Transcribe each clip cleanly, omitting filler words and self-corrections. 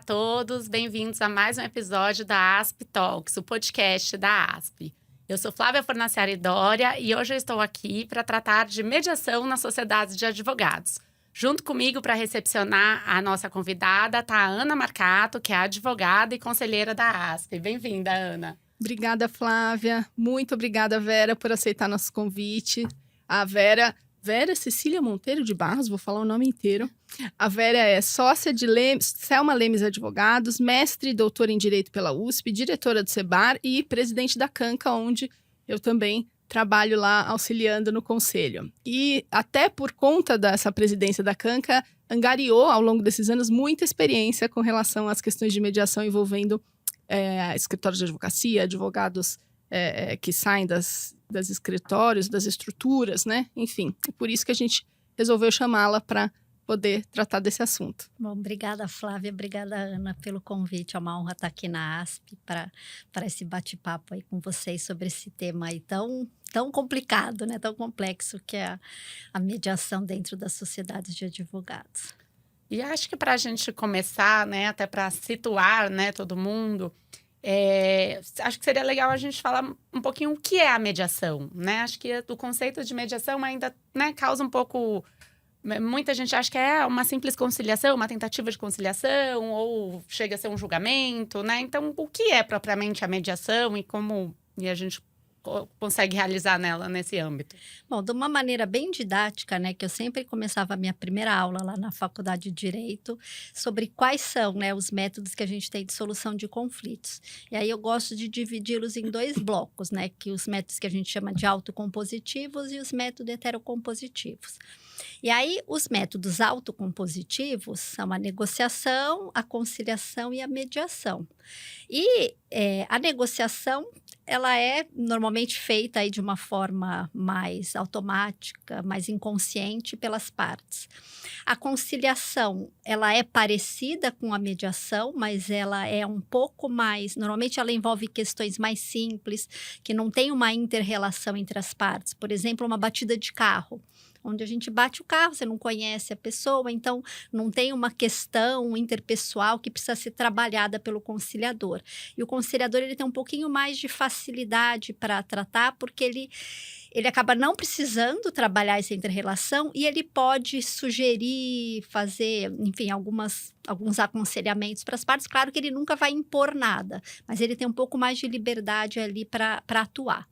todos, bem-vindos a mais um episódio da ASP Talks, o podcast da ASP. Eu sou Flávia Fornaciari Dória e hoje eu estou aqui para tratar de mediação nas sociedades de advogados. Junto comigo para recepcionar a nossa convidada está a Ana Marcato, que é advogada e conselheira da ASP. Bem-vinda, Ana. Obrigada, Flávia. Muito obrigada, Vera, por aceitar nosso convite. A Vera Cecília Monteiro de Barros, vou falar o nome inteiro. A Vera é sócia de Selma Lemes Advogados, mestre e doutora em Direito pela USP, diretora do CEBAR e presidente da CANCA, onde eu também trabalho lá auxiliando no conselho. E até por conta dessa presidência da CANCA, angariou ao longo desses anos muita experiência com relação às questões de mediação envolvendo escritórios de advocacia, advogados que saem dos escritórios, das estruturas, né? Enfim, é por isso que a gente resolveu chamá-la para poder tratar desse assunto. Bom, obrigada, Flávia, obrigada, Ana, pelo convite. É uma honra estar aqui na ASP para esse bate-papo aí com vocês sobre esse tema aí tão complicado, né? Tão complexo que é a mediação dentro das sociedades de advogados. E acho que para a gente começar, né, até para situar, né, todo mundo, acho que seria legal a gente falar um pouquinho o que é a mediação, né? Acho que o conceito de mediação ainda, né, causa um pouco... Muita gente acha que é uma simples conciliação, uma tentativa de conciliação, ou chega a ser um julgamento, né? Então, o que é propriamente a mediação e como a gente consegue realizar nela nesse âmbito? Bom, de uma maneira bem didática, né, que eu sempre começava a minha primeira aula lá na Faculdade de Direito, sobre quais são, né, os métodos que a gente tem de solução de conflitos. E aí eu gosto de dividi-los em dois blocos, né, que os métodos que a gente chama de autocompositivos e os métodos heterocompositivos. E aí, os métodos autocompositivos são a negociação, a conciliação e a mediação. E a negociação, ela é normalmente feita aí de uma forma mais automática, mais inconsciente pelas partes. A conciliação, ela é parecida com a mediação, mas ela é um pouco mais... Normalmente, ela envolve questões mais simples, que não tem uma inter-relação entre as partes. Por exemplo, uma batida de carro, onde a gente bate o carro, você não conhece a pessoa, então não tem uma questão interpessoal que precisa ser trabalhada pelo conciliador. E o conciliador, ele tem um pouquinho mais de facilidade para tratar, porque ele acaba não precisando trabalhar essa inter-relação e ele pode sugerir, fazer, enfim, alguns aconselhamentos para as partes. Claro que ele nunca vai impor nada, mas ele tem um pouco mais de liberdade ali para atuar.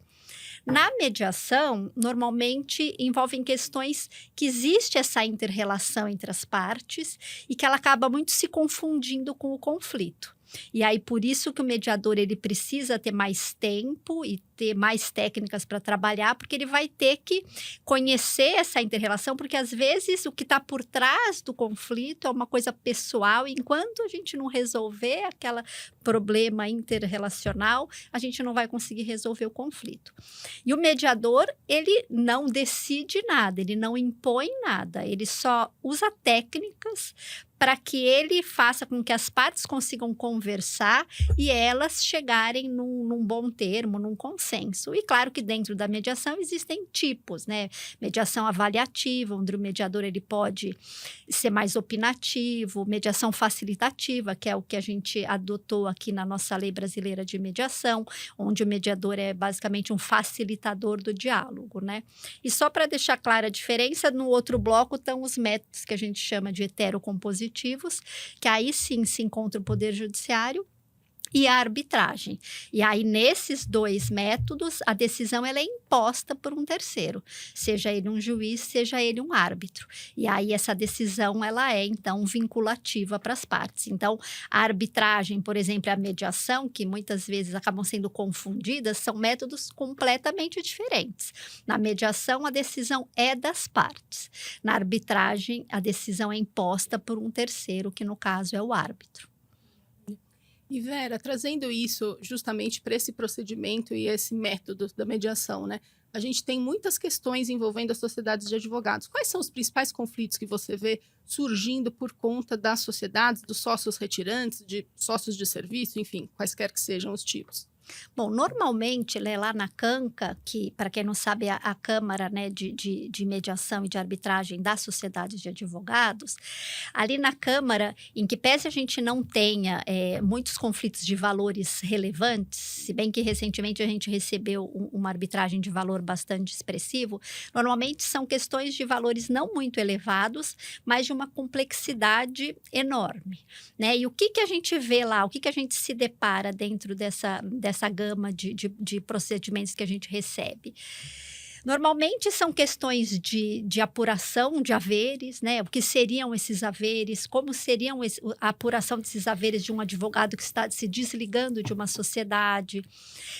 Na mediação, normalmente envolvem questões que existe essa inter-relação entre as partes e que ela acaba muito se confundindo com o conflito. E aí, por isso que o mediador, ele precisa ter mais tempo e ter mais técnicas para trabalhar, porque ele vai ter que conhecer essa inter-relação, porque às vezes o que está por trás do conflito é uma coisa pessoal, e enquanto a gente não resolver aquele problema interrelacional, a gente não vai conseguir resolver o conflito. E o mediador, ele não decide nada, ele não impõe nada, ele só usa técnicas para que ele faça com que as partes consigam conversar e elas chegarem num bom termo, num consenso. E claro que dentro da mediação existem tipos, né? Mediação avaliativa, onde o mediador, ele pode ser mais opinativo, mediação facilitativa, que é o que a gente adotou aqui na nossa lei brasileira de mediação, onde o mediador é basicamente um facilitador do diálogo, né? E só para deixar clara a diferença, no outro bloco estão os métodos que a gente chama de heterocompositivos, que aí sim se encontra o Poder Judiciário e a arbitragem. E aí, nesses dois métodos, a decisão, ela é imposta por um terceiro, seja ele um juiz, seja ele um árbitro. E aí, essa decisão, ela é, então, vinculativa para as partes. Então, a arbitragem, por exemplo, a mediação, que muitas vezes acabam sendo confundidas, são métodos completamente diferentes. Na mediação, a decisão é das partes. Na arbitragem, a decisão é imposta por um terceiro, que no caso é o árbitro. E Vera, trazendo isso justamente para esse procedimento e esse método da mediação, né? A gente tem muitas questões envolvendo as sociedades de advogados. Quais são os principais conflitos que você vê surgindo por conta das sociedades, dos sócios retirantes, de sócios de serviço, enfim, quaisquer que sejam os tipos? Bom, normalmente, lá na CANCA, que, para quem não sabe, a Câmara, né, de Mediação e de Arbitragem das Sociedades de Advogados, ali na Câmara, em que pese a gente não tenha muitos conflitos de valores relevantes, se bem que recentemente a gente recebeu uma arbitragem de valor bastante expressivo, normalmente são questões de valores não muito elevados, mas de uma complexidade enorme, né? E o que a gente vê lá, o que a gente se depara dentro dessa gama de procedimentos que a gente recebe? Normalmente são questões de apuração de haveres, né? O que seriam esses haveres, como seriam a apuração desses haveres de um advogado que está se desligando de uma sociedade,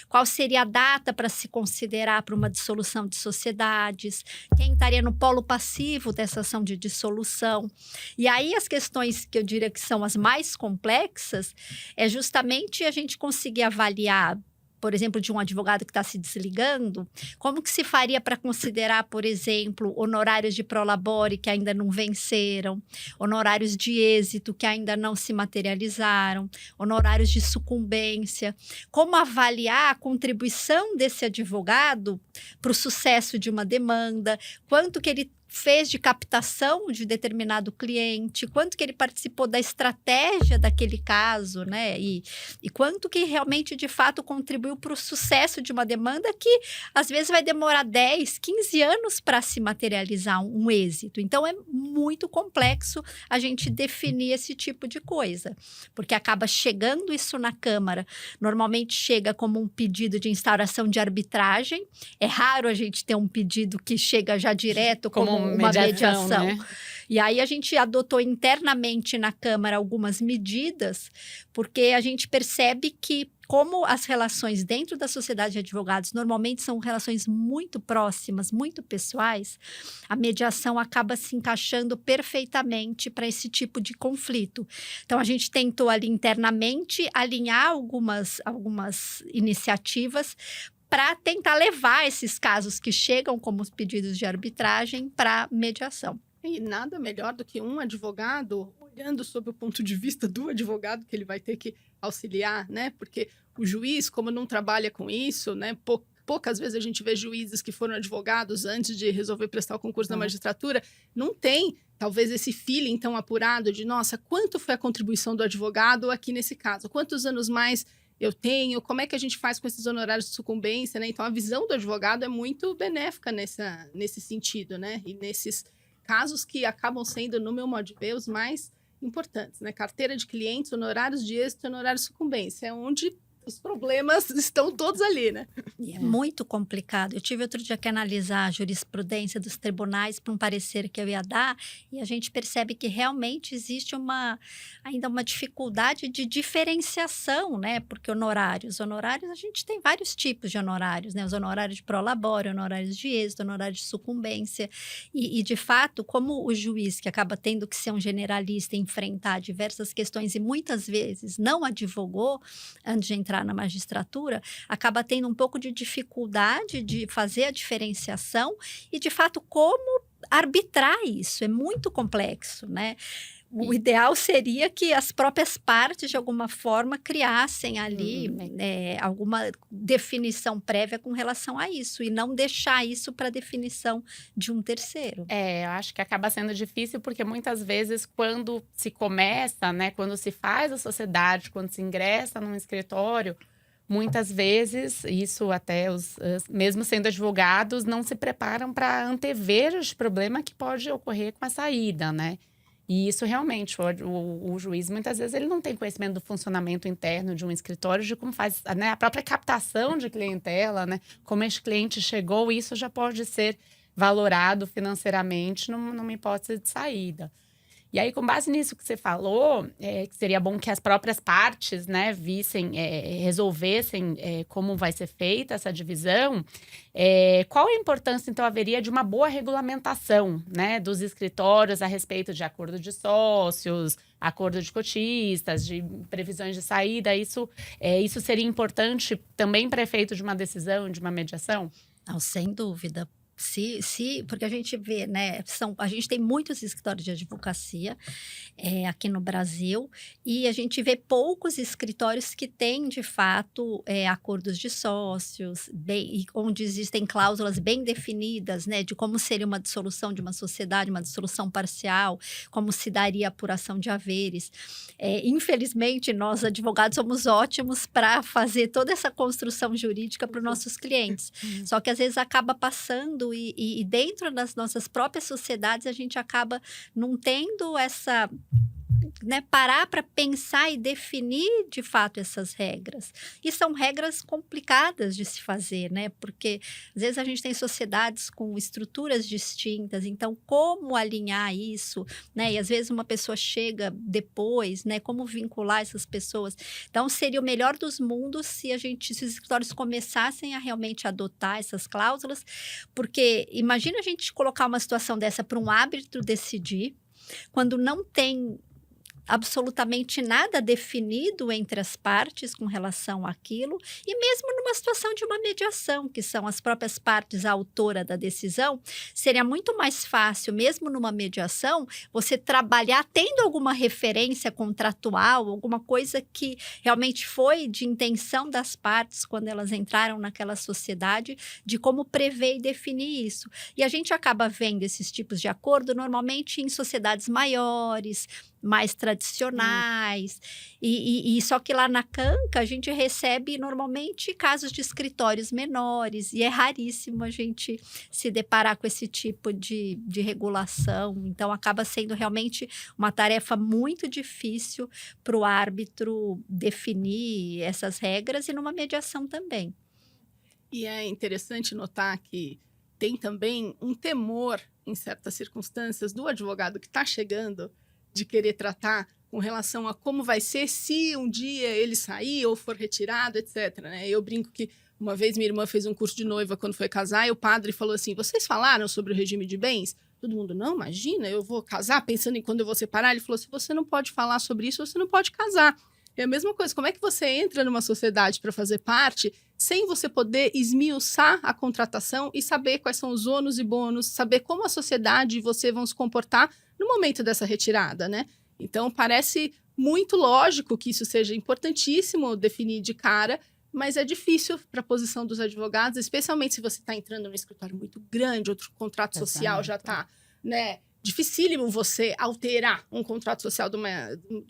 qual seria a data para se considerar para uma dissolução de sociedades, quem estaria no polo passivo dessa ação de dissolução. E aí as questões que eu diria que são as mais complexas é justamente a gente conseguir avaliar, por exemplo, de um advogado que está se desligando, como que se faria para considerar, por exemplo, honorários de prolabore que ainda não venceram, honorários de êxito que ainda não se materializaram, honorários de sucumbência, como avaliar a contribuição desse advogado para o sucesso de uma demanda, quanto que ele fez de captação de determinado cliente, quanto que ele participou da estratégia daquele caso, né? E quanto que realmente, de fato, contribuiu para o sucesso de uma demanda que, às vezes, vai demorar 10, 15 anos para se materializar um êxito. Então, é muito complexo a gente definir esse tipo de coisa, porque acaba chegando isso na Câmara, normalmente chega como um pedido de instauração de arbitragem, é raro a gente ter um pedido que chega já direto como uma mediação. Né? E aí a gente adotou internamente na Câmara algumas medidas, porque a gente percebe que, como as relações dentro da sociedade de advogados normalmente são relações muito próximas, muito pessoais, a mediação acaba se encaixando perfeitamente para esse tipo de conflito. Então, a gente tentou ali internamente alinhar algumas iniciativas para tentar levar esses casos que chegam como os pedidos de arbitragem para mediação. E nada melhor do que um advogado olhando sob o ponto de vista do advogado que ele vai ter que auxiliar, né? Porque o juiz, como não trabalha com isso, né? Poucas vezes a gente vê juízes que foram advogados antes de resolver prestar o concurso da magistratura, não tem talvez esse feeling tão apurado de, nossa, quanto foi a contribuição do advogado aqui nesse caso? Quantos anos mais eu tenho? Como é que a gente faz com esses honorários de sucumbência, né? Então, a visão do advogado é muito benéfica nesse sentido, né? E nesses casos que acabam sendo, no meu modo de ver, os mais importantes, né? Carteira de clientes, honorários de êxito e honorários de sucumbência, é onde os problemas estão todos ali, né? E é muito complicado. Eu tive outro dia que analisar a jurisprudência dos tribunais para um parecer que eu ia dar, e a gente percebe que realmente existe ainda uma dificuldade de diferenciação, né? Porque honorários, a gente tem vários tipos de honorários, né? Os honorários de prolabore, honorários de êxito, honorários de sucumbência. E de fato, como o juiz, que acaba tendo que ser um generalista e enfrentar diversas questões e muitas vezes não advogou antes de entrar na magistratura, acaba tendo um pouco de dificuldade de fazer a diferenciação e, de fato, como arbitrar isso. É muito complexo, né? O ideal seria que as próprias partes, de alguma forma, criassem ali alguma definição prévia com relação a isso e não deixar isso para definição de um terceiro. Eu acho que acaba sendo difícil porque muitas vezes quando se começa, né, quando se faz a sociedade, quando se ingressa num escritório, muitas vezes, isso até mesmo sendo advogados, não se preparam para antever os problemas que pode ocorrer com a saída, né? E isso realmente, o juiz, muitas vezes, ele não tem conhecimento do funcionamento interno de um escritório, de como faz, né, a própria captação de clientela, né? Como esse cliente chegou, isso já pode ser valorado financeiramente numa hipótese de saída. E aí, com base nisso que você falou, que seria bom que as próprias partes, né, vissem, resolvessem como vai ser feita essa divisão, qual a importância, então, haveria de uma boa regulamentação, né, dos escritórios a respeito de acordo de sócios, acordo de cotistas, de previsões de saída? Isso seria importante também para efeito de uma decisão, de uma mediação? Não, sem dúvida. Porque a gente vê, né, a gente tem muitos escritórios de advocacia aqui no Brasil, e a gente vê poucos escritórios que têm, de fato, acordos de sócios, onde existem cláusulas bem definidas, né, de como seria uma dissolução de uma sociedade, uma dissolução parcial, como se daria a apuração de haveres. Infelizmente, nós, advogados, somos ótimos para fazer toda essa construção jurídica para os nossos clientes. Só que, às vezes, acaba passando e dentro das nossas próprias sociedades, a gente acaba não tendo essa... né, parar para pensar e definir de fato essas regras. E são regras complicadas de se fazer, né? Porque às vezes a gente tem sociedades com estruturas distintas, então como alinhar isso, né? E às vezes uma pessoa chega depois, né? Como vincular essas pessoas? Então seria o melhor dos mundos se os escritórios começassem a realmente adotar essas cláusulas, porque imagina a gente colocar uma situação dessa para um árbitro decidir, quando não tem absolutamente nada definido entre as partes com relação àquilo, e mesmo numa situação de uma mediação, que são as próprias partes a autora da decisão, seria muito mais fácil, mesmo numa mediação, você trabalhar tendo alguma referência contratual, alguma coisa que realmente foi de intenção das partes quando elas entraram naquela sociedade, de como prever e definir isso. E a gente acaba vendo esses tipos de acordo normalmente em sociedades maiores, mais tradicionais, e só que lá na Canca a gente recebe normalmente casos de escritórios menores, e é raríssimo a gente se deparar com esse tipo de regulação, então acaba sendo realmente uma tarefa muito difícil para o árbitro definir essas regras, e numa mediação também. E é interessante notar que tem também um temor, em certas circunstâncias, do advogado que está chegando, de querer tratar com relação a como vai ser se um dia ele sair ou for retirado, etc. Né? Eu brinco que uma vez minha irmã fez um curso de noiva quando foi casar, e o padre falou assim: vocês falaram sobre o regime de bens? Todo mundo, não, imagina, eu vou casar pensando em quando eu vou separar. Ele falou: se você não pode falar sobre isso, você não pode casar. É a mesma coisa, como é que você entra numa sociedade para fazer parte sem você poder esmiuçar a contratação e saber quais são os ônus e bônus, saber como a sociedade e você vão se comportar no momento dessa retirada, né? Então, parece muito lógico que isso seja importantíssimo definir de cara, mas é difícil para a posição dos advogados, especialmente se você está entrando num escritório muito grande, outro contrato social já está, né? Dificílimo você alterar um contrato social de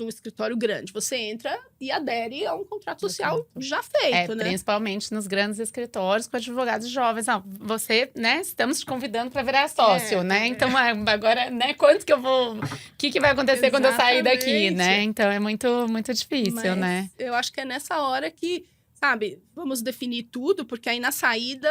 um escritório grande. Você entra e adere a um contrato social já feito, né? Principalmente nos grandes escritórios com advogados jovens. Ah, você, né, estamos te convidando para virar sócio, né? Então, agora, né, quanto que eu vou... O que vai acontecer quando eu sair daqui, né? Então, é muito, muito difícil, né? Eu acho que é nessa hora que, sabe, vamos definir tudo, porque aí na saída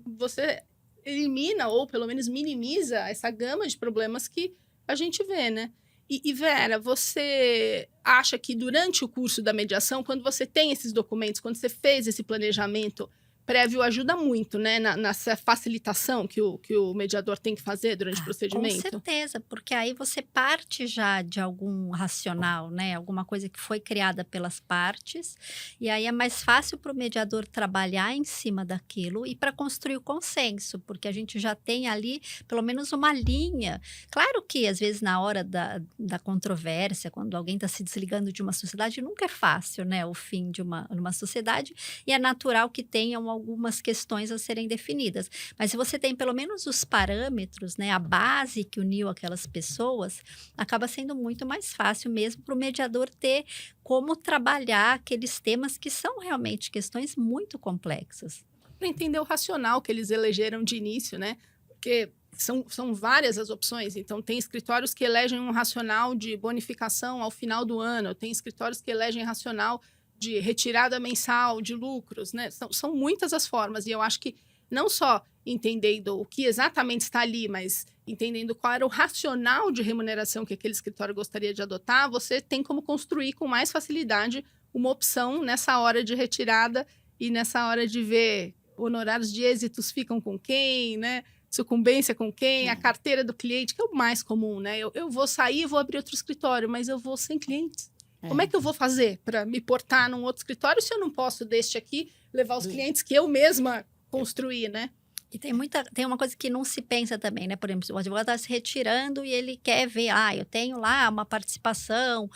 você elimina ou pelo menos minimiza essa gama de problemas que a gente vê, né? E Vera, você acha que durante o curso da mediação, quando você tem esses documentos, quando você fez esse planejamento prévio, ajuda muito, né? Nessa facilitação que o mediador tem que fazer durante o procedimento? Com certeza, porque aí você parte já de algum racional, né? Alguma coisa que foi criada pelas partes, e aí é mais fácil para o mediador trabalhar em cima daquilo e para construir o consenso, porque a gente já tem ali pelo menos uma linha. Claro que, às vezes, na hora da controvérsia, quando alguém está se desligando de uma sociedade, nunca é fácil, né? O fim de uma sociedade, e é natural que tenham algumas questões a serem definidas. Mas se você tem pelo menos os parâmetros, né, a base que uniu aquelas pessoas, acaba sendo muito mais fácil mesmo para o mediador ter como trabalhar aqueles temas que são realmente questões muito complexas. Para entender o racional que eles elegeram de início, né? Porque são várias as opções. Então, tem escritórios que elegem um racional de bonificação ao final do ano, tem escritórios que elegem racional de retirada mensal de lucros, né? São muitas as formas, e eu acho que não só entendendo o que exatamente está ali, mas entendendo qual era o racional de remuneração que aquele escritório gostaria de adotar, você tem como construir com mais facilidade uma opção nessa hora de retirada e nessa hora de ver honorários de êxitos ficam com quem, né? Sucumbência com quem, a carteira do cliente, que é o mais comum, né? Eu vou sair, vou abrir outro escritório, mas eu vou sem clientes. Como é que eu vou fazer para me portar num outro escritório se eu não posso deste aqui levar os clientes que eu mesma construí, né? E tem uma coisa que não se pensa também, né? Por exemplo, o advogado está se retirando e ele quer ver, eu tenho lá uma participação,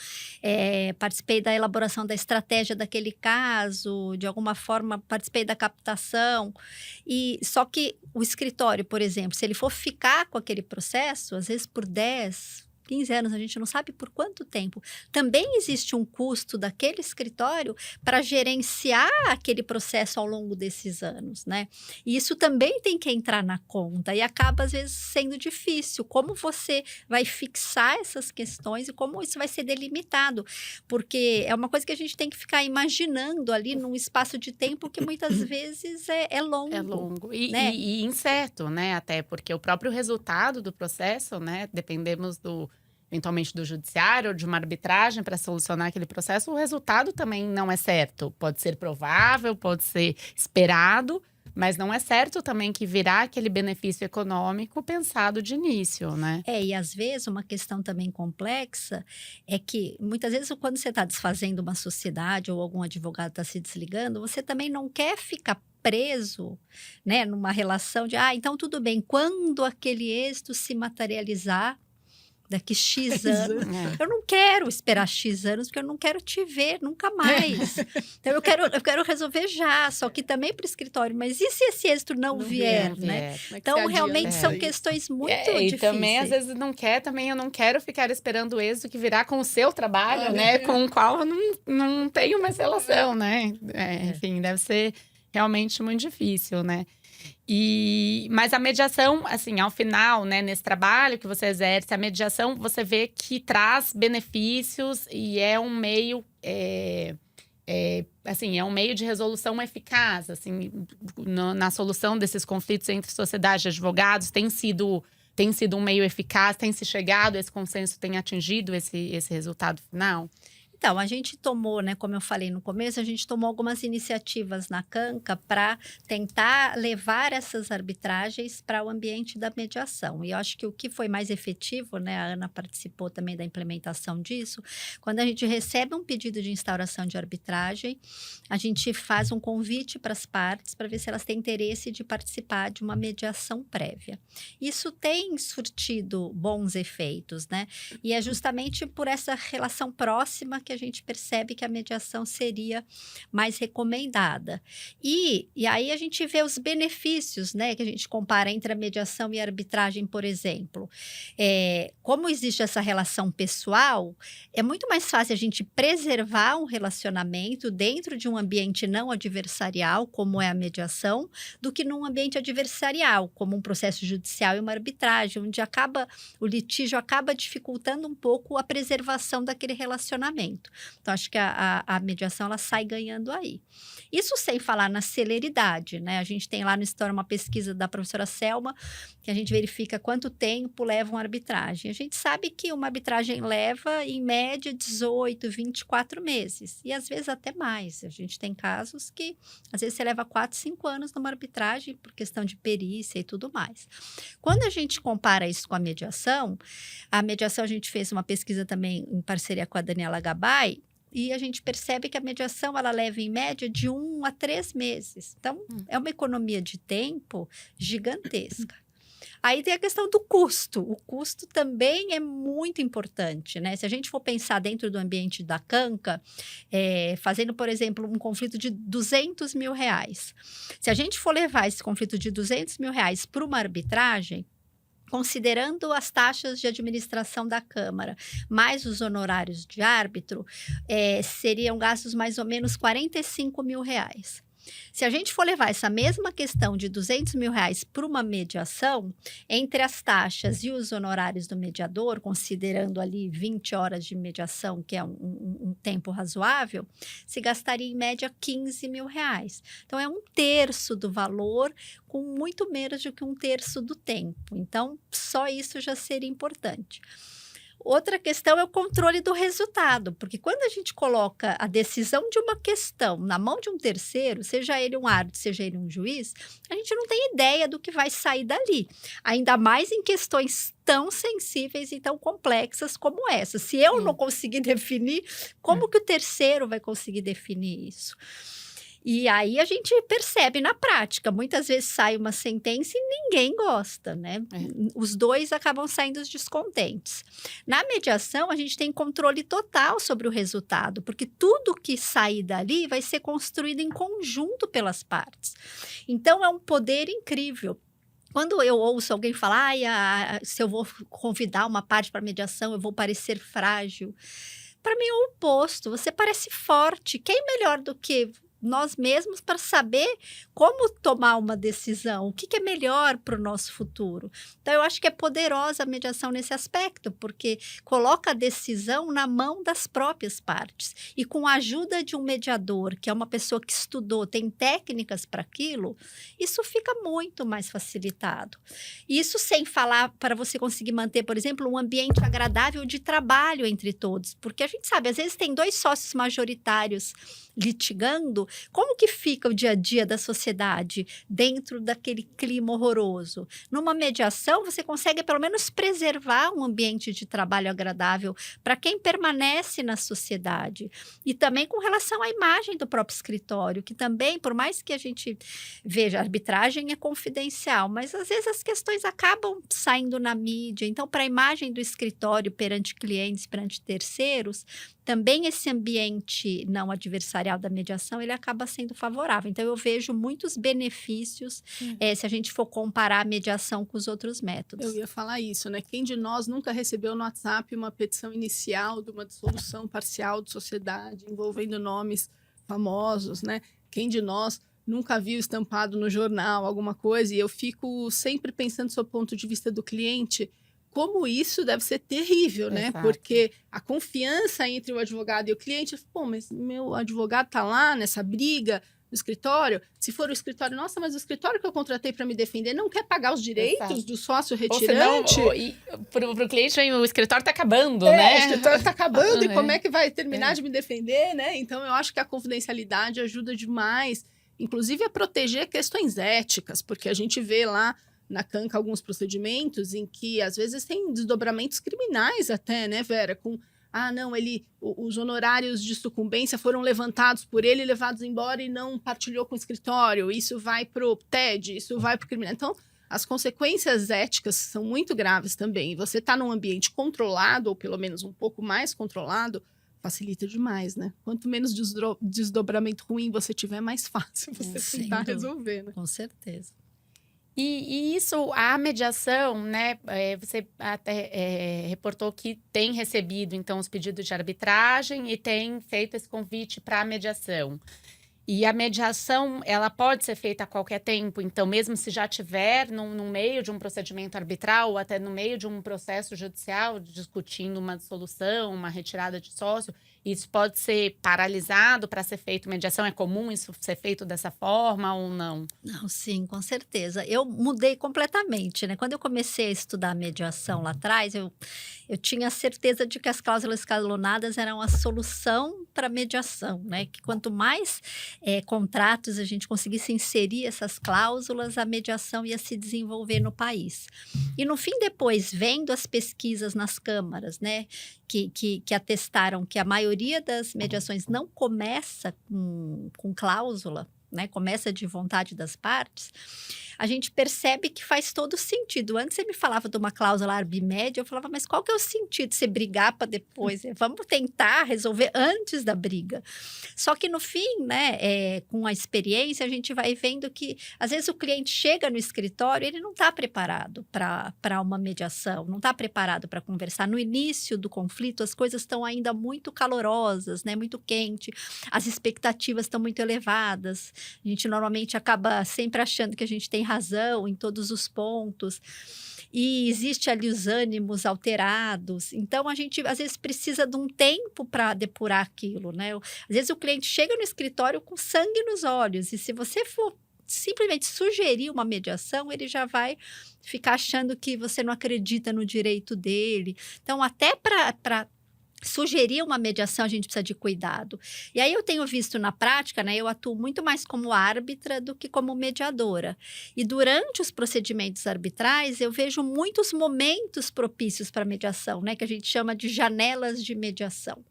participei da elaboração da estratégia daquele caso, de alguma forma participei da captação. E só que o escritório, por exemplo, se ele for ficar com aquele processo, às vezes por 10, 15 anos, a gente não sabe por quanto tempo. Também existe um custo daquele escritório para gerenciar aquele processo ao longo desses anos, né? E isso também tem que entrar na conta e acaba, às vezes, sendo difícil. Como você vai fixar essas questões e como isso vai ser delimitado? Porque é uma coisa que a gente tem que ficar imaginando ali num espaço de tempo que muitas vezes é longo. É longo né? e incerto, né? Até porque o próprio resultado do processo, né? Dependemos eventualmente do judiciário ou de uma arbitragem para solucionar aquele processo, o resultado também não é certo. Pode ser provável, pode ser esperado, mas não é certo também que virá aquele benefício econômico pensado de início, né? E às vezes uma questão também complexa é que muitas vezes quando você está desfazendo uma sociedade ou algum advogado está se desligando, você também não quer ficar preso, né, numa relação de, então tudo bem, quando aquele êxito se materializar, daqui X anos, eu não quero esperar X anos, porque eu não quero te ver nunca mais. Então, eu quero resolver já, só que também para o escritório. Mas e se esse êxito não vier, né? Então, realmente, são questões muito difíceis. E também, às vezes, eu não quero ficar esperando o êxito que virá com o seu trabalho, né? Com o qual eu não tenho mais relação, né? Enfim, deve ser realmente muito difícil, né? Mas a mediação, assim, ao final, né, nesse trabalho que você exerce, a mediação, você vê que traz benefícios e é um meio, assim, é um meio de resolução eficaz, assim, na solução desses conflitos entre sociedade e advogados, tem sido um meio eficaz, tem se chegado a esse consenso, tem atingido esse resultado final? Então, a gente tomou, né, como eu falei no começo, a gente tomou algumas iniciativas na CANCA para tentar levar essas arbitragens para o ambiente da mediação. E eu acho que o que foi mais efetivo, né, a Ana participou também da implementação disso, quando a gente recebe um pedido de instauração de arbitragem, a gente faz um convite para as partes para ver se elas têm interesse de participar de uma mediação prévia. Isso tem surtido bons efeitos, né? E é justamente por essa relação próxima que a gente percebe que a mediação seria mais recomendada. E aí a gente vê os benefícios, né, que a gente compara entre a mediação e a arbitragem, por exemplo. Como existe essa relação pessoal, é muito mais fácil a gente preservar um relacionamento dentro de um ambiente não adversarial, como é a mediação, do que num ambiente adversarial, como um processo judicial e uma arbitragem, onde o litígio acaba dificultando um pouco a preservação daquele relacionamento. Então, acho que a mediação ela sai ganhando aí. Isso sem falar na celeridade, né? A gente tem lá no História uma pesquisa da professora Selma, que a gente verifica quanto tempo leva uma arbitragem. A gente sabe que uma arbitragem leva, em média, 18, 24 meses. E às vezes até mais. A gente tem casos que, às vezes, você leva 4, 5 anos numa arbitragem por questão de perícia e tudo mais. Quando a gente compara isso com a mediação a gente fez uma pesquisa também em parceria com a Daniela Gabay, e a gente percebe que a mediação ela leva em média de 1 a 3 meses. Então, é uma economia de tempo gigantesca. Aí tem a questão do custo. O custo também é muito importante, né? Se a gente for pensar dentro do ambiente da CANCA, fazendo, por exemplo, um conflito de R$200 mil. Se a gente for levar esse conflito de R$200 mil para uma arbitragem, considerando as taxas de administração da Câmara, mais os honorários de árbitro, seriam gastos mais ou menos R$45 mil. Se a gente for levar essa mesma questão de R$200 mil para uma mediação, entre as taxas e os honorários do mediador, considerando ali 20 horas de mediação, que é um tempo razoável, se gastaria em média R$15 mil. Então, é 1/3 do valor, com muito menos do que 1/3 do tempo. Então, só isso já seria importante. Outra questão é o controle do resultado, porque quando a gente coloca a decisão de uma questão na mão de um terceiro, seja ele um árbitro, seja ele um juiz, a gente não tem ideia do que vai sair dali. Ainda mais em questões tão sensíveis e tão complexas como essa. Se eu não conseguir definir, como que o terceiro vai conseguir definir isso? E aí a gente percebe na prática, muitas vezes sai uma sentença e ninguém gosta, né? Os dois acabam saindo descontentes. Na mediação, a gente tem controle total sobre o resultado, porque tudo que sair dali vai ser construído em conjunto pelas partes. Então, é um poder incrível. Quando eu ouço alguém falar, se eu vou convidar uma parte para mediação, eu vou parecer frágil. Para mim é o oposto, você parece forte. Quem melhor do que nós mesmos para saber como tomar uma decisão, o que é melhor para o nosso futuro. Então, eu acho que é poderosa a mediação nesse aspecto, porque coloca a decisão na mão das próprias partes. E com a ajuda de um mediador, que é uma pessoa que estudou, tem técnicas para aquilo, isso fica muito mais facilitado. Isso sem falar para você conseguir manter, por exemplo, um ambiente agradável de trabalho entre todos. Porque a gente sabe, às vezes tem 2 sócios majoritários litigando, como que fica o dia a dia da sociedade dentro daquele clima horroroso? Numa mediação, você consegue pelo menos preservar um ambiente de trabalho agradável para quem permanece na sociedade. E também com relação à imagem do próprio escritório, que também, por mais que a gente veja, a arbitragem é confidencial, mas às vezes as questões acabam saindo na mídia. Então, para a imagem do escritório perante clientes, perante terceiros, também esse ambiente não adversarial da mediação, ele acaba sendo favorável. Então, eu vejo muitos benefícios se a gente for comparar a mediação com os outros métodos. Eu ia falar isso, né? Quem de nós nunca recebeu no WhatsApp uma petição inicial de uma dissolução parcial de sociedade, envolvendo nomes famosos, né? Quem de nós nunca viu estampado no jornal alguma coisa? E eu fico sempre pensando, do seu ponto de vista do cliente, como isso deve ser terrível, né? Exato. Porque a confiança entre o advogado e o cliente, pô, mas meu advogado tá lá nessa briga no escritório, se for o escritório, nossa, mas o escritório que eu contratei para me defender não quer pagar os direitos Exato. do sócio Ou senão, retirante. pro cliente, o escritório tá acabando, né? O escritório tá acabando e como é que vai terminar de me defender, né? Então, eu acho que a confidencialidade ajuda demais, inclusive a proteger questões éticas, porque a gente vê lá na Canca alguns procedimentos em que, às vezes, tem desdobramentos criminais até, né, Vera? Os honorários de sucumbência foram levantados por ele, levados embora e não partilhou com o escritório. Isso vai pro TED, isso vai pro criminal. Então, as consequências éticas são muito graves também. E você tá num ambiente controlado, ou pelo menos um pouco mais controlado, facilita demais, né? Quanto menos desdobramento ruim você tiver, mais fácil você tentar resolver, né? Com certeza. E isso, a mediação, né? Você até reportou que tem recebido, então, os pedidos de arbitragem e tem feito esse convite para a mediação. E a mediação, ela pode ser feita a qualquer tempo. Então, mesmo se já tiver no meio de um procedimento arbitral ou até no meio de um processo judicial discutindo uma dissolução, uma retirada de sócio, isso pode ser paralisado para ser feito mediação? É comum isso ser feito dessa forma ou não? Não, sim, com certeza. Eu mudei completamente, né? Quando eu comecei a estudar mediação lá atrás, eu tinha certeza de que as cláusulas escalonadas eram a solução para mediação, né? Que quanto mais contratos a gente conseguisse inserir essas cláusulas, a mediação ia se desenvolver no país. E no fim, depois, vendo as pesquisas nas câmaras, né? Que atestaram que a maioria das mediações não começa com cláusula, né? Começa de vontade das partes, a gente percebe que faz todo sentido. Antes você me falava de uma cláusula arbitrária, eu falava, mas qual que é o sentido de você brigar para depois? Vamos tentar resolver antes da briga. Só que no fim, né, com a experiência, a gente vai vendo que, às vezes, o cliente chega no escritório, ele não está preparado para uma mediação, não está preparado para conversar. No início do conflito, as coisas estão ainda muito calorosas, né, muito quente, as expectativas estão muito elevadas. A gente normalmente acaba sempre achando que a gente tem razão em todos os pontos. E existe ali os ânimos alterados. Então, a gente, às vezes, precisa de um tempo para depurar aquilo, né? Às vezes, o cliente chega no escritório com sangue nos olhos. E se você for simplesmente sugerir uma mediação, ele já vai ficar achando que você não acredita no direito dele. Então, até para sugerir uma mediação, a gente precisa de cuidado. E aí eu tenho visto na prática, né, eu atuo muito mais como árbitra do que como mediadora. E durante os procedimentos arbitrais, eu vejo muitos momentos propícios para mediação, né, que a gente chama de janelas de mediação.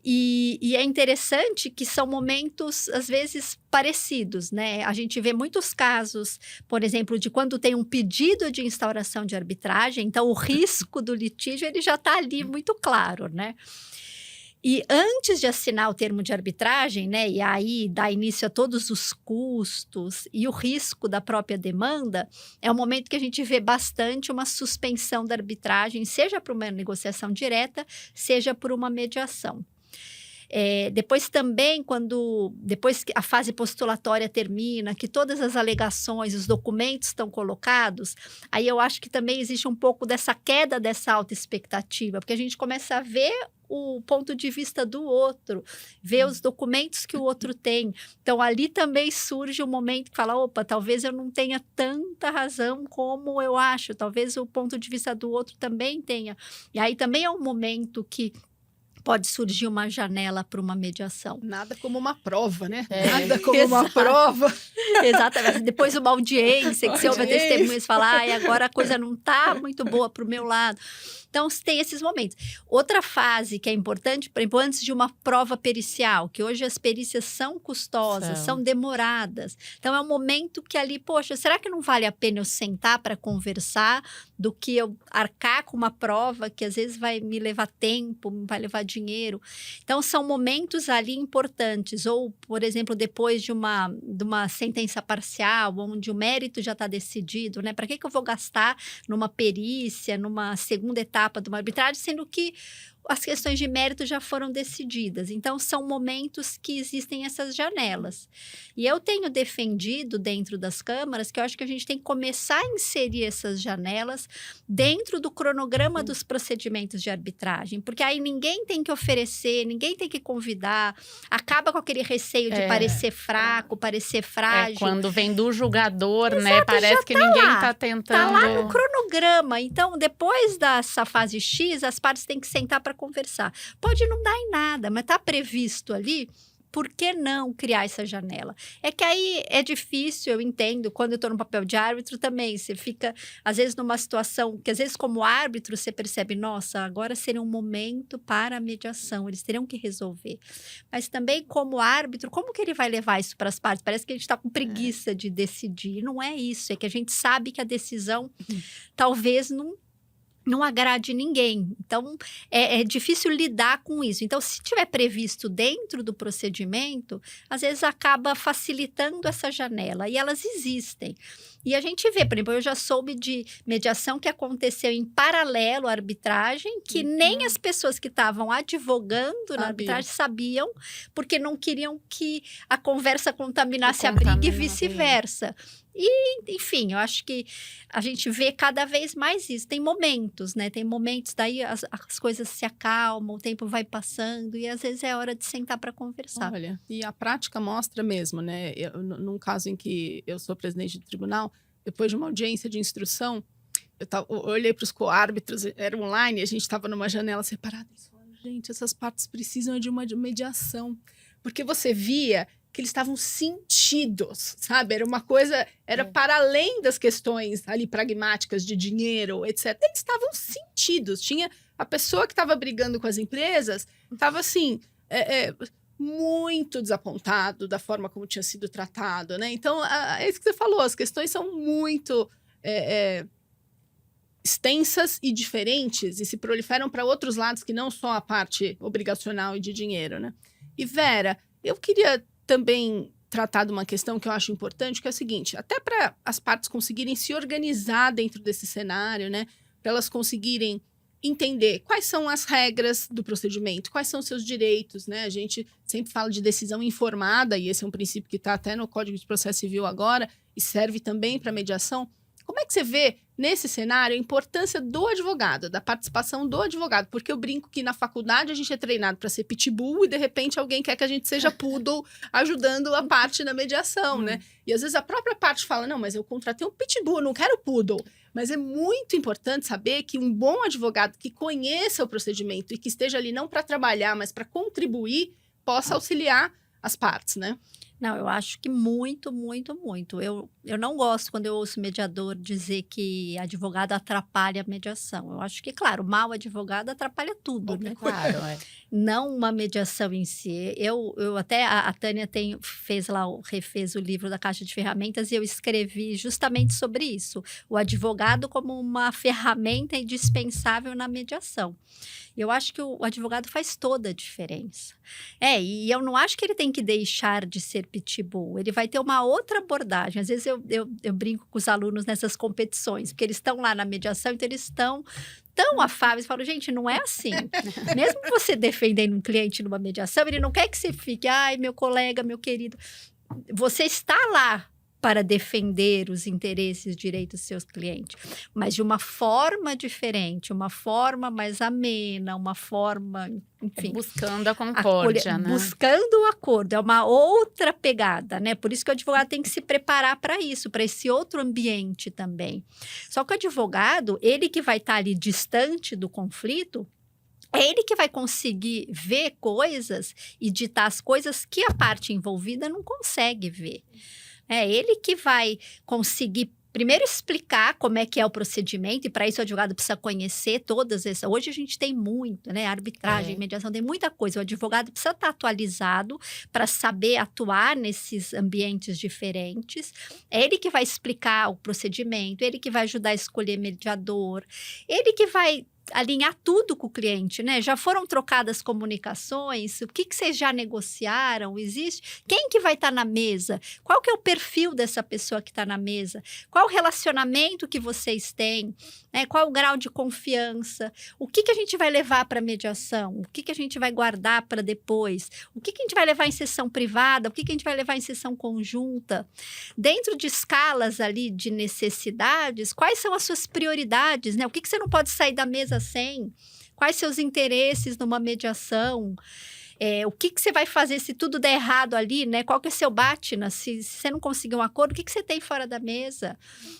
E é interessante que são momentos, às vezes, parecidos, né? A gente vê muitos casos, por exemplo, de quando tem um pedido de instauração de arbitragem, então o risco do litígio ele já está ali muito claro, né? E antes de assinar o termo de arbitragem, né, e aí dar início a todos os custos e o risco da própria demanda, é um momento que a gente vê bastante uma suspensão da arbitragem, seja por uma negociação direta, seja por uma mediação. Depois também, depois que a fase postulatória termina, que todas as alegações, os documentos estão colocados, aí eu acho que também existe um pouco dessa queda dessa autoexpectativa, porque a gente começa a ver o ponto de vista do outro, ver os documentos que o outro tem. Então, ali também surge um momento que fala, opa, talvez eu não tenha tanta razão como eu acho, talvez o ponto de vista do outro também tenha. E aí também é um momento que pode surgir uma janela para uma mediação. Nada como uma prova, né? É. Nada como uma prova. Exatamente. Depois uma audiência, que você ouve a testemunhas falar, ai, agora a coisa não está muito boa para o meu lado. Então, tem esses momentos. Outra fase que é importante, por exemplo, antes de uma prova pericial, que hoje as perícias são custosas, são demoradas. Então, é um momento que ali, poxa, será que não vale a pena eu sentar para conversar do que eu arcar com uma prova que às vezes vai me levar tempo, vai levar dinheiro? Então, são momentos ali importantes. Ou, por exemplo, depois de uma sentença parcial, onde o mérito já está decidido, né? Para que eu vou gastar numa perícia, numa segunda etapa de uma arbitragem, sendo que as questões de mérito já foram decididas. Então, são momentos que existem essas janelas. E eu tenho defendido dentro das câmaras que eu acho que a gente tem que começar a inserir essas janelas dentro do cronograma dos procedimentos de arbitragem, porque aí ninguém tem que oferecer, ninguém tem que convidar, acaba com aquele receio de parecer fraco, parecer frágil. Quando vem do julgador, né? Parece que ninguém está tentando... Está lá no cronograma. Então, depois dessa fase X, as partes têm que sentar para conversar. Pode não dar em nada, mas está previsto ali, por que não criar essa janela? É que aí é difícil, eu entendo, quando eu estou no papel de árbitro também, você fica, às vezes, numa situação que, às vezes, como árbitro, você percebe, nossa, agora seria um momento para a mediação, eles teriam que resolver. Mas também, como árbitro, como que ele vai levar isso para as partes? Parece que a gente está com preguiça de decidir. Não é isso, é que a gente sabe que a decisão talvez não agrade ninguém. Então, é difícil lidar com isso. Então, se tiver previsto dentro do procedimento, às vezes acaba facilitando essa janela. E elas existem. E a gente vê, por exemplo, eu já soube de mediação que aconteceu em paralelo à arbitragem, que nem as pessoas que estavam advogando na arbitragem sabiam, porque não queriam que a conversa contaminasse a briga e vice-versa. E, enfim, eu acho que a gente vê cada vez mais isso. Tem momentos, né? Tem momentos, daí as coisas se acalmam, o tempo vai passando e às vezes é hora de sentar para conversar. Olha, e a prática mostra mesmo, né? Num caso em que eu sou presidente do tribunal, depois de uma audiência de instrução, eu olhei para os coárbitros, era online, a gente estava numa janela separada e falei, gente, essas partes precisam de uma mediação. Porque você via que eles estavam sentidos, sabe? Era uma coisa, era para além das questões ali pragmáticas de dinheiro, etc. Eles estavam sentidos. Tinha a pessoa que estava brigando com as empresas, estava assim, muito desapontado da forma como tinha sido tratado, né? Então, é isso que você falou, as questões são muito extensas e diferentes e se proliferam para outros lados que não só a parte obrigacional e de dinheiro, né? E Vera, eu queria também tratar de uma questão que eu acho importante, que é o seguinte, até para as partes conseguirem se organizar dentro desse cenário, né? Para elas conseguirem entender quais são as regras do procedimento, quais são os seus direitos, né? A gente sempre fala de decisão informada, e esse é um princípio que está até no Código de Processo Civil agora, e serve também para mediação. Como é que você vê, nesse cenário, a importância do advogado, da participação do advogado? Porque eu brinco que na faculdade a gente é treinado para ser pitbull e, de repente, alguém quer que a gente seja poodle ajudando a parte na mediação, né? E, às vezes, a própria parte fala, não, mas eu contratei um pitbull, eu não quero poodle. Mas é muito importante saber que um bom advogado que conheça o procedimento e que esteja ali não para trabalhar, mas para contribuir, possa auxiliar as partes, né? Não, eu acho que muito, muito, muito. Eu não gosto quando eu ouço mediador dizer que advogado atrapalha a mediação. Eu acho que, claro, mau advogado atrapalha tudo, né? Claro, não uma mediação em si. Eu até, a Tânia refez o livro da Caixa de Ferramentas e eu escrevi justamente sobre isso. O advogado como uma ferramenta indispensável na mediação. Eu acho que o advogado faz toda a diferença. E eu não acho que ele tem que deixar de ser pitbull. Ele vai ter uma outra abordagem. Às vezes eu brinco com os alunos nessas competições, porque eles estão lá na mediação, então eles estão tão afáveis. Falo, gente, não é assim. Mesmo você defendendo um cliente numa mediação, ele não quer que você fique, ai, meu colega, meu querido. Você está lá para defender os interesses e direitos dos seus clientes, mas de uma forma diferente, uma forma mais amena, uma forma, enfim... Buscando a concórdia, né? Buscando o acordo, é uma outra pegada, né? Por isso que o advogado tem que se preparar para isso, para esse outro ambiente também. Só que o advogado, ele que vai estar ali distante do conflito, é ele que vai conseguir ver coisas e ditar as coisas que a parte envolvida não consegue ver. É ele que vai conseguir primeiro explicar como é que é o procedimento, e para isso o advogado precisa conhecer todas essas. Hoje a gente tem muito, né? Arbitragem, mediação, tem muita coisa. O advogado precisa estar atualizado para saber atuar nesses ambientes diferentes. É ele que vai explicar o procedimento, ele que vai ajudar a escolher mediador, ele que vai alinhar tudo com o cliente, né? Já foram trocadas comunicações? O que vocês já negociaram? Existe? Quem que vai estar na mesa? Qual que é o perfil dessa pessoa que está na mesa? Qual o relacionamento que vocês têm? Né? Qual o grau de confiança? O que a gente vai levar para a mediação? O que a gente vai guardar para depois? O que a gente vai levar em sessão privada? O que a gente vai levar em sessão conjunta? Dentro de escalas ali de necessidades, quais são as suas prioridades? Né? O que você não pode sair da mesa sem? Quais seus interesses numa mediação? O que você vai fazer se tudo der errado ali, né? Qual que é seu BATNA? Se você não conseguir um acordo, o que você tem fora da mesa?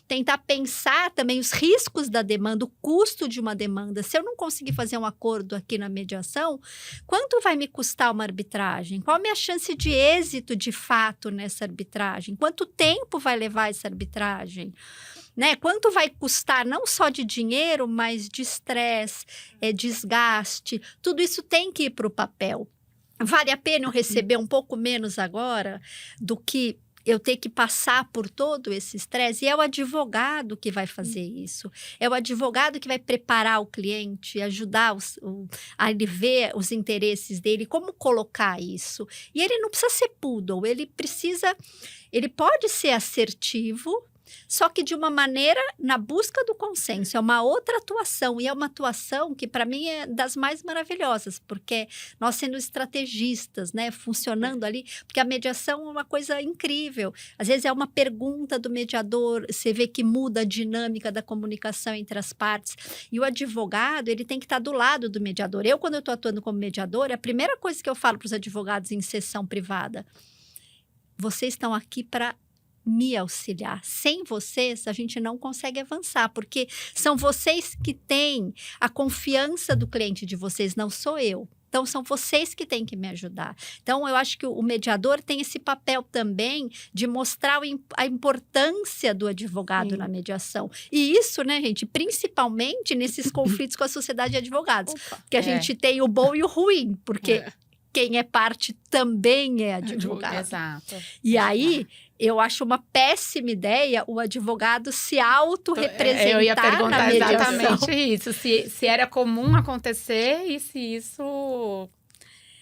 Tentar pensar também os riscos da demanda, o custo de uma demanda. Se eu não conseguir fazer um acordo aqui na mediação, quanto vai me custar uma arbitragem? Qual a minha chance de êxito de fato nessa arbitragem? Quanto tempo vai levar essa arbitragem? Né? Quanto vai custar não só de dinheiro, mas de estresse, desgaste? Tudo isso tem que ir para o papel. Vale a pena eu receber um pouco menos agora do que eu ter que passar por todo esse estresse? E é o advogado que vai fazer isso. É o advogado que vai preparar o cliente, ajudar a ele ver os interesses dele, como colocar isso. E ele não precisa ser poodle, ele pode ser assertivo, só que de uma maneira na busca do consenso. É uma outra atuação, e é uma atuação que para mim é das mais maravilhosas, porque nós sendo estrategistas, né, funcionando ali, porque a mediação é uma coisa incrível. Às vezes é uma pergunta do mediador, você vê que muda a dinâmica da comunicação entre as partes, e o advogado, ele tem que estar do lado do mediador. Quando eu estou atuando como mediadora, a primeira coisa que eu falo para os advogados em sessão privada: vocês estão aqui para me auxiliar. Sem vocês, a gente não consegue avançar, porque são vocês que têm a confiança do cliente de vocês, não sou eu. Então, são vocês que têm que me ajudar. Então, eu acho que o mediador tem esse papel também de mostrar a importância do advogado na mediação. E isso, né, gente, principalmente nesses conflitos com a sociedade de advogados. Que a gente tem o bom e o ruim, porque quem é parte também é advogado. Exato. E aí, eu acho uma péssima ideia o advogado se autorrepresentar. Eu ia perguntar exatamente isso. Se era comum acontecer e se isso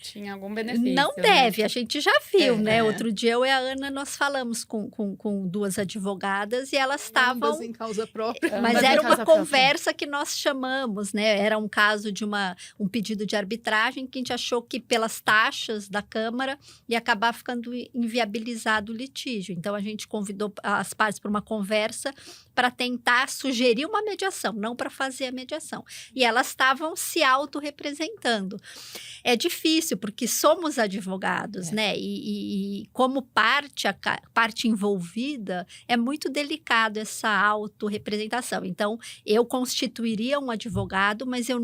tinha algum benefício. Não deve, a gente já viu, né? Outro dia eu e a Ana, nós falamos com duas advogadas e elas estavam... Ambas em causa própria. Mas era uma conversa que nós chamamos, né? Era um caso de um pedido de arbitragem que a gente achou que pelas taxas da Câmara ia acabar ficando inviabilizado o litígio. Então, a gente convidou as partes para uma conversa para tentar sugerir uma mediação, não para fazer a mediação. E elas estavam se autorrepresentando. É difícil, porque somos advogados, né? E como a parte envolvida, é muito delicado essa autorrepresentação. Então, eu constituiria um advogado, mas eu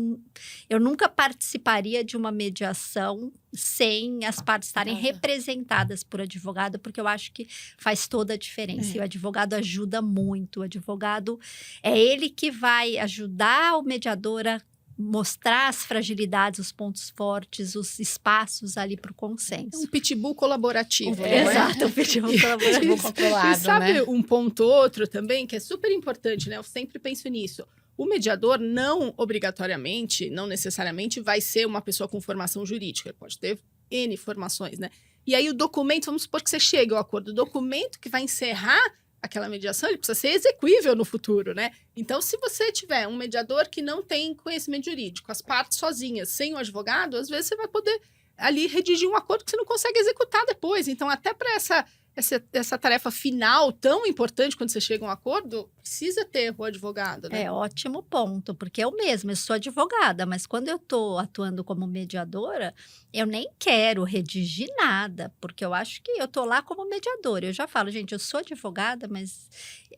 nunca participaria de uma mediação sem as partes estarem representadas por advogado, porque eu acho que faz toda a diferença. E o advogado ajuda muito. O advogado é ele que vai ajudar o mediador a mostrar as fragilidades, os pontos fortes, os espaços ali para o consenso. Um pitbull colaborativo. Exato, um pitbull colaborativo. Pitbull controlado, E sabe né? um ponto outro também, que é super importante, né? Eu sempre penso nisso. O mediador não obrigatoriamente, não necessariamente vai ser uma pessoa com formação jurídica. Ele pode ter N formações, né? E aí o documento, vamos supor que você chegue ao acordo, o documento que vai encerrar aquela mediação, ele precisa ser execuível no futuro, né? Então, se você tiver um mediador que não tem conhecimento jurídico, as partes sozinhas, sem o advogado, às vezes você vai poder ali redigir um acordo que você não consegue executar depois. Então, até para essa tarefa final tão importante quando você chega a um acordo, precisa ter o advogado, né? É ótimo ponto, porque eu mesma, eu sou advogada, mas quando eu estou atuando como mediadora, eu nem quero redigir nada, porque eu acho que eu estou lá como mediadora. Eu já falo, gente, eu sou advogada, mas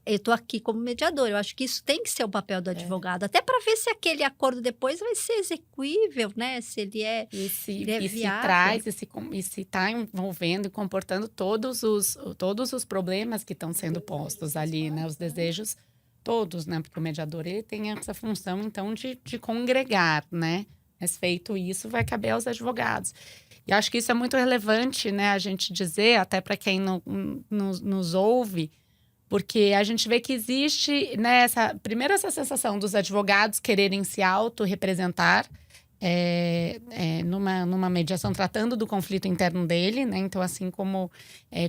eu estou aqui como mediadora. Eu acho que isso tem que ser o papel do advogado, até para ver se aquele acordo depois vai ser execuível, né? Se ele é, E se, ele é e se viável. traz, e se está envolvendo e comportando todos os problemas que estão sendo postos ali, né? Os desejos todos, né? Porque o mediador, ele tem essa função, então, de congregar, né? Mas feito isso, vai caber aos advogados. E acho que isso é muito relevante, né? A gente dizer, até para quem nos ouve, porque a gente vê que existe, né, primeiro essa sensação dos advogados quererem se autorrepresentar numa mediação, tratando do conflito interno dele, né? Então, assim como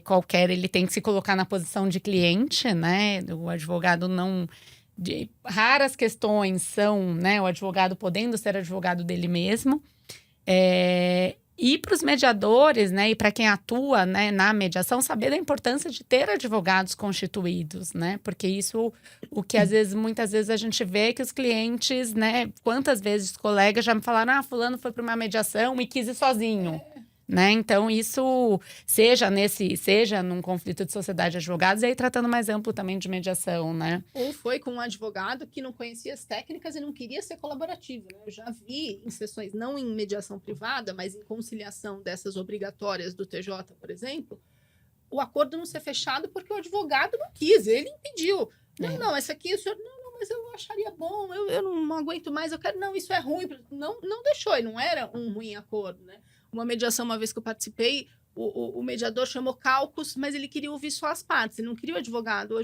qualquer, ele tem que se colocar na posição de cliente, né? O advogado não... raras questões são, né, o advogado podendo ser advogado dele mesmo. E para os mediadores, né, e para quem atua, né, na mediação, saber da importância de ter advogados constituídos, né? Porque isso, o que muitas vezes a gente vê que os clientes, né, quantas vezes os colegas já me falaram, fulano foi para uma mediação e quis ir sozinho. Né? Então, isso seja num conflito de sociedade de advogados, e aí tratando mais amplo também de mediação, né? Ou foi com um advogado que não conhecia as técnicas e não queria ser colaborativo, né? Eu já vi em sessões, não em mediação privada, mas em conciliação dessas obrigatórias do TJ, por exemplo, o acordo não ser fechado porque o advogado não quis, ele impediu. Não, essa aqui o senhor... Não, mas eu acharia bom, eu não aguento mais, eu quero... Não, isso é ruim. Não deixou, e não era um ruim acordo, né? Uma mediação, uma vez que eu participei, o mediador chamou caucus, mas ele queria ouvir só as partes, ele não queria o advogado.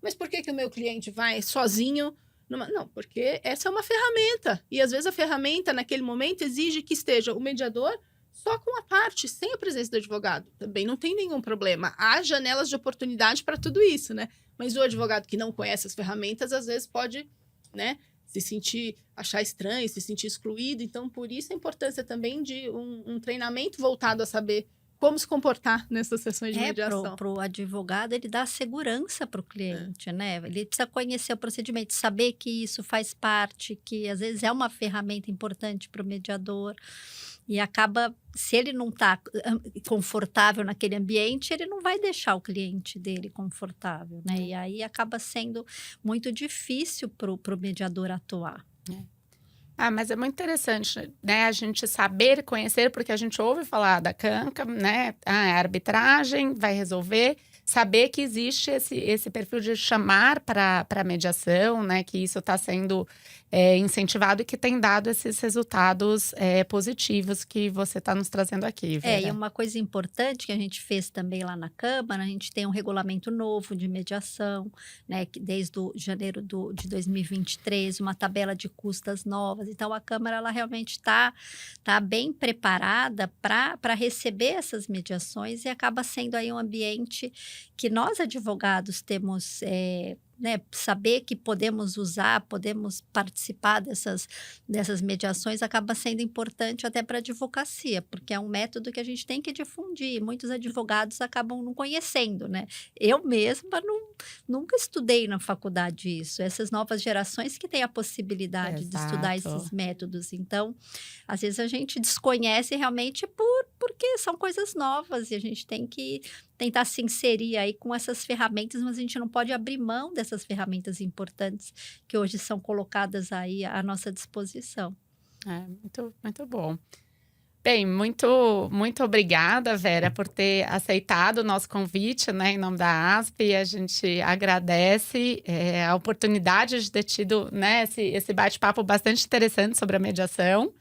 Mas por que o meu cliente vai sozinho? Não, porque essa é uma ferramenta. E às vezes a ferramenta, naquele momento, exige que esteja o mediador só com a parte, sem a presença do advogado. Também não tem nenhum problema. Há janelas de oportunidade para tudo isso, né? Mas o advogado que não conhece as ferramentas, às vezes pode, né, achar estranho, se sentir excluído. Então, por isso a importância também de um treinamento voltado a saber como se comportar nessas sessões de mediação. Para o advogado, ele dá segurança para o cliente, né? Ele precisa conhecer o procedimento, saber que isso faz parte, que às vezes é uma ferramenta importante para o mediador. E acaba, se ele não está confortável naquele ambiente, ele não vai deixar o cliente dele confortável, né? E aí acaba sendo muito difícil para o mediador atuar. Mas é muito interessante, né, a gente saber, conhecer, porque a gente ouve falar da CANCA, né, a arbitragem vai resolver, saber que existe esse perfil de chamar para a mediação, né, que isso está sendo incentivado e que tem dado esses resultados positivos que você está nos trazendo aqui, Vera. E uma coisa importante que a gente fez também lá na Câmara, a gente tem um regulamento novo de mediação, né, que desde janeiro de 2023, uma tabela de custas novas. Então, a Câmara, ela realmente está bem preparada para receber essas mediações e acaba sendo aí um ambiente que nós, advogados, temos... né, saber que podemos usar, podemos participar dessas mediações acaba sendo importante até para a advocacia, porque é um método que a gente tem que difundir. Muitos advogados acabam não conhecendo, né? Eu mesma nunca estudei na faculdade isso. Essas novas gerações que têm a possibilidade de estudar esses métodos. Então, às vezes a gente desconhece realmente porque são coisas novas e a gente tem que tentar se inserir aí com essas ferramentas, mas a gente não pode abrir mão dessas ferramentas importantes que hoje são colocadas aí à nossa disposição. Muito, muito bom. Bem, muito obrigada, Vera, por ter aceitado o nosso convite, né, em nome da ASP. A gente agradece a oportunidade de ter tido, né, esse bate-papo bastante interessante sobre a mediação.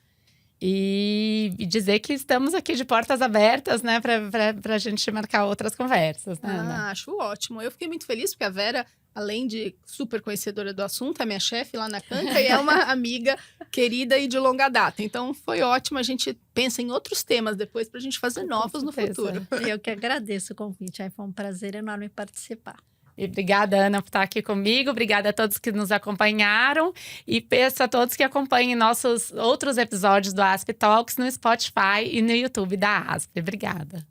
E dizer que estamos aqui de portas abertas, né, para a gente marcar outras conversas, né, Ana? Acho ótimo. Eu fiquei muito feliz porque a Vera, além de super conhecedora do assunto, é minha chefe lá na Canca e é uma amiga querida e de longa data. Então foi ótimo. A gente pensa em outros temas depois para a gente fazer novos no futuro. Eu que agradeço o convite. Aí foi um prazer enorme participar. E obrigada, Ana, por estar aqui comigo. Obrigada a todos que nos acompanharam. E peço a todos que acompanhem nossos outros episódios do ASP Talks no Spotify e no YouTube da ASP. Obrigada.